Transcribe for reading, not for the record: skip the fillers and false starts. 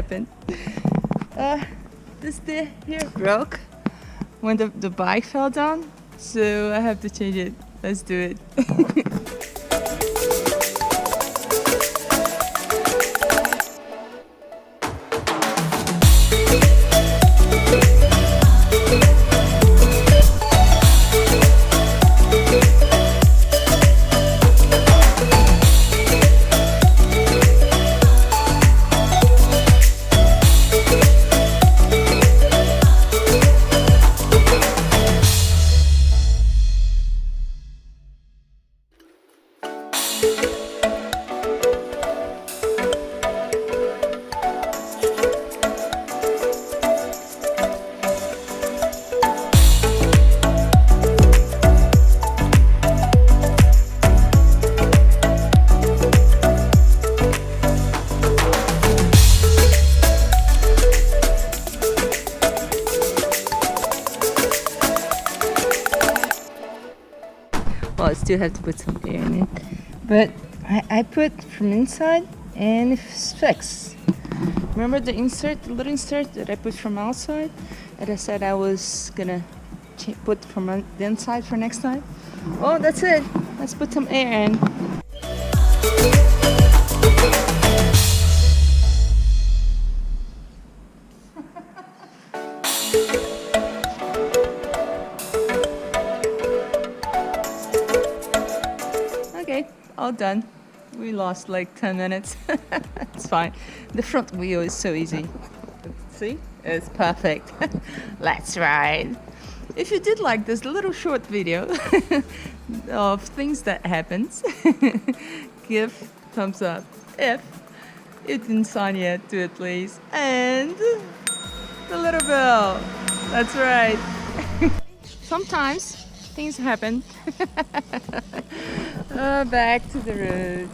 happened. This thing here broke when the bike fell down, so I have to change it. Let's do it. Well, I still have to put some air in it, but I put from inside and it's fixed. Remember the insert, the little insert that I put from outside that I said I was gonna put from the inside for next time? Oh, that's it. Let's put some air in. Okay, all done. We lost like 10 minutes. It's fine. The front wheel is so easy. See? It's perfect. Let's ride. If you did like this little short video of things that happens, give thumbs up. If you didn't sign yet, do it please. And the little bell. That's right. Sometimes things happen. Back to the road.